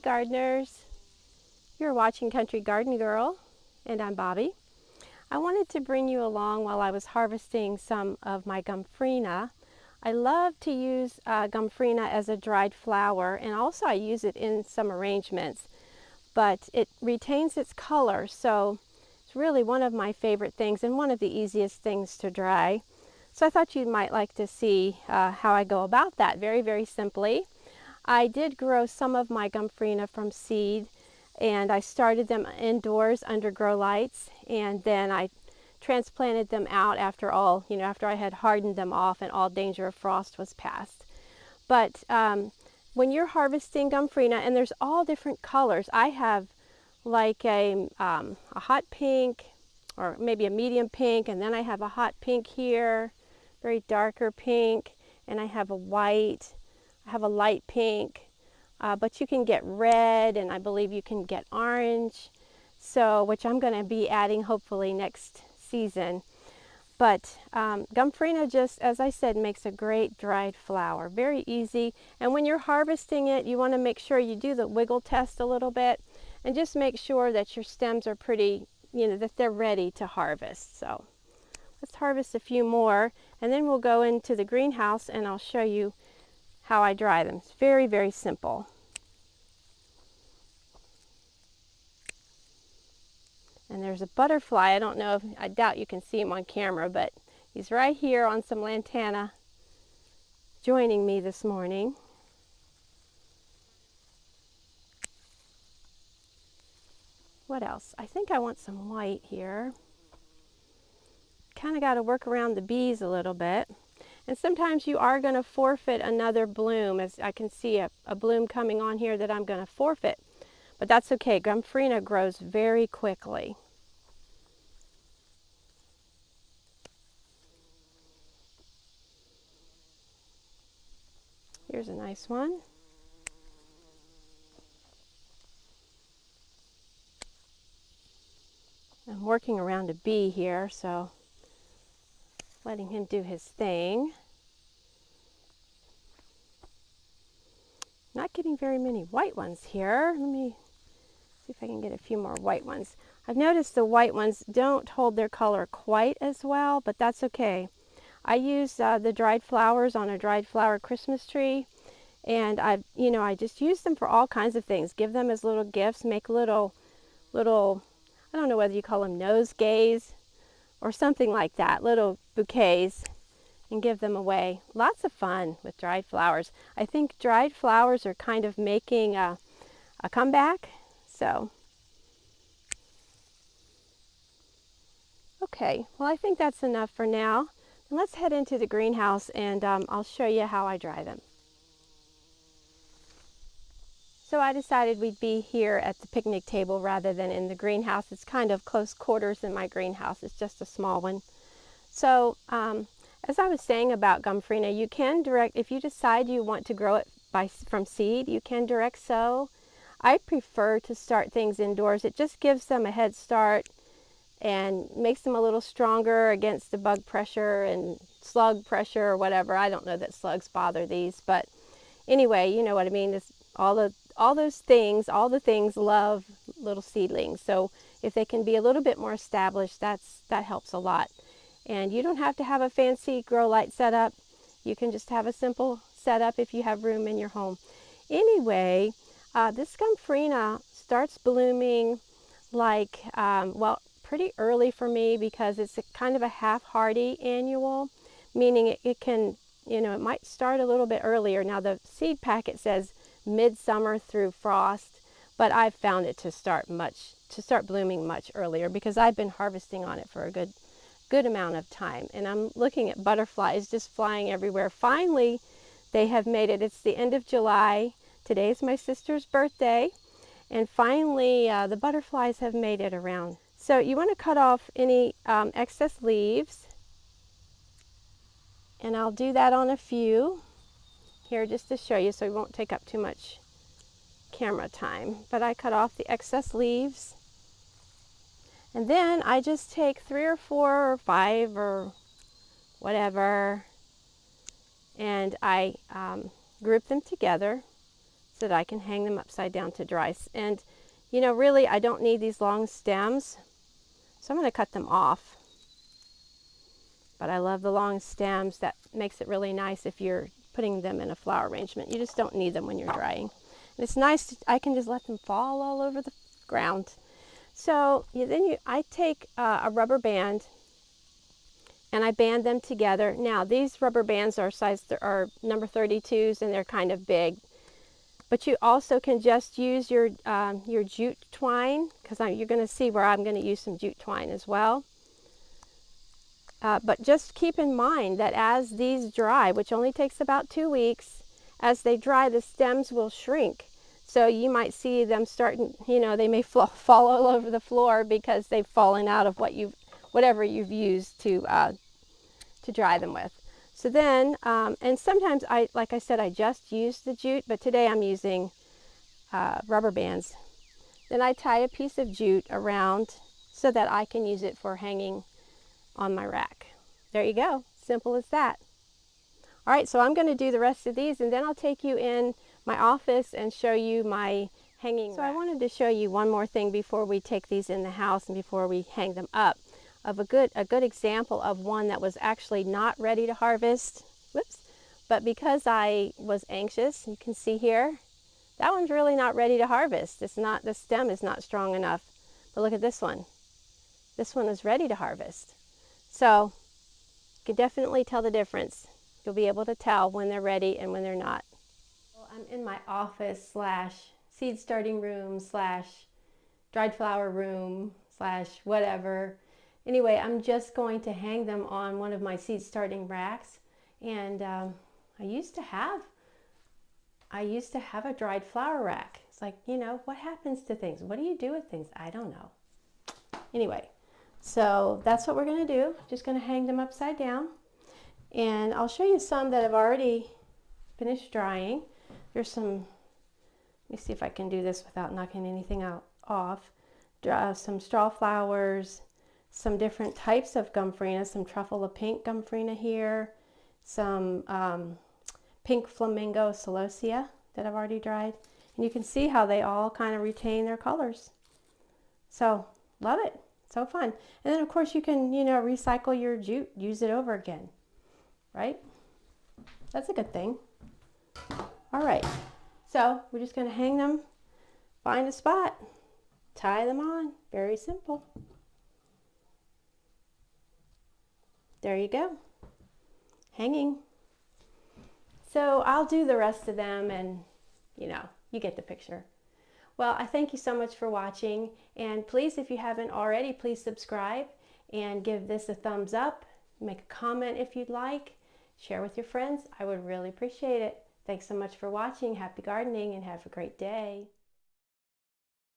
gardeners. You're watching Country Garden Girl, and I'm Bobby. I wanted to bring you along while I was harvesting some of my Gomphrena. I love to use Gomphrena as a dried flower, and also I use it in some arrangements, but it retains its color, so it's really one of my favorite things and one of the easiest things to dry. So I thought you might like to see how I go about that very simply. I did grow some of my Gomphrena from seed, and I started them indoors under grow lights, and then I transplanted them out after after I had hardened them off and all danger of frost was past. But when you're harvesting Gomphrena, and there's all different colors, I have like a hot pink, or maybe a medium pink, and then I have a hot pink here, very darker pink, and I have a white, I have a light pink, but you can get red, and I believe you can get orange, so which I'm going to be adding hopefully next season. But Gomphrena, just as I said, makes a great dried flower, very easy. And when you're harvesting it, you want to make sure you do the wiggle test a little bit, and just make sure that your stems are pretty, that they're ready to harvest. So let's harvest a few more, and then we'll go into the greenhouse and I'll show you how I dry them. It's very simple. And there's a butterfly. I doubt you can see him on camera, but he's right here on some lantana joining me this morning. What else? I think I want some white here. Kind of got to work around the bees a little bit. And sometimes you are going to forfeit another bloom, as I can see a bloom coming on here that I'm going to forfeit. But that's okay. Gomphrena grows very quickly. Here's a nice one. I'm working around a bee here, so letting him do his thing. Not getting very many white ones here. Let me see if I can get a few more white ones. I've noticed the white ones don't hold their color quite as well, but that's okay. I use the dried flowers on a dried flower Christmas tree, and I just use them for all kinds of things. Give them as little gifts, make little, I don't know whether you call them nosegays or something like that, little bouquets, and give them away. Lots of fun with dried flowers. I think dried flowers are kind of making a comeback. So, okay, well, I think that's enough for now. And let's head into the greenhouse, and I'll show you how I dry them. So I decided we'd be here at the picnic table rather than in the greenhouse. It's kind of close quarters in my greenhouse. It's just a small one. So as I was saying about Gomphrena, you can direct, if you decide you want to grow it from seed, you can direct sow. I prefer to start things indoors. It just gives them a head start and makes them a little stronger against the bug pressure and slug pressure or whatever. I don't know that slugs bother these, but anyway, you know what I mean. It's all the things love little seedlings. So if they can be a little bit more established, that helps a lot. And you don't have to have a fancy grow light setup. You can just have a simple setup if you have room in your home. Anyway, this Gomphrena starts blooming like, pretty early for me, because it's kind of a half-hardy annual, meaning it can, it might start a little bit earlier. Now the seed packet says midsummer through frost, but I've found it to start blooming much earlier, because I've been harvesting on it for a good amount of time. And I'm looking at butterflies just flying everywhere. Finally, they have made it. It's the end of July. Today is my sister's birthday, and finally the butterflies have made it around. So you want to cut off any excess leaves, and I'll do that on a few here just to show you, so it won't take up too much camera time. But I cut off the excess leaves, and then I just take 3 or 4 or 5 or whatever, and I group them together. so that I can hang them upside down to dry. And you know, really I don't need these long stems, so I'm going to cut them off. But I love the long stems. That makes it really nice if you're putting them in a flower arrangement. You just don't need them when you're drying. And it's nice, I can just let them fall all over the ground. So I take a rubber band and I band them together. Now these rubber bands are are number 32s, and they're kind of big. But you also can just use your jute twine, because you're going to see where I'm going to use some jute twine as well. But just keep in mind that as these dry, which only takes about 2 weeks, as they dry, the stems will shrink. So you might see them starting, you know, they may fall all over the floor because they've fallen out of whatever you've used to dry them with. So then, and sometimes like I said, I just use the jute, but today I'm using rubber bands. Then I tie a piece of jute around so that I can use it for hanging on my rack. There you go. Simple as that. All right, so I'm going to do the rest of these, and then I'll take you in my office and show you my hanging rack. I wanted to show you one more thing before we take these in the house and before we hang them up, of a good example of one that was actually not ready to harvest. Whoops. But because I was anxious, you can see here, that one's really not ready to harvest. It's not, the stem is not strong enough. But look at this one. This one is ready to harvest. So you can definitely tell the difference. You'll be able to tell when they're ready and when they're not. Well, I'm in my office / seed starting room / dried flower room / whatever. Anyway, I'm just going to hang them on one of my seed starting racks. And I used to have a dried flower rack. It's like, you know, what happens to things? What do you do with things? I don't know. Anyway. So that's what we're going to do. Just going to hang them upside down. And I'll show you some that have already finished drying. There's some, let me see if I can do this without knocking anything off. Some straw flowers, some different types of Gomphrena, some truffle of pink Gomphrena here, some pink flamingo celosia that I've already dried. And you can see how they all kind of retain their colors. So, love it. So fun. And then of course you can, you know, recycle your jute, use it over again, right? That's a good thing. All right, so we're just going to hang them, find a spot, tie them on. Very simple. There you go. Hanging. So I'll do the rest of them, and you know, you get the picture. Well, I thank you so much for watching, and please, if you haven't already, please subscribe and give this a thumbs up. Make a comment if you'd like. Share with your friends. I would really appreciate it. Thanks so much for watching. Happy gardening and have a great day.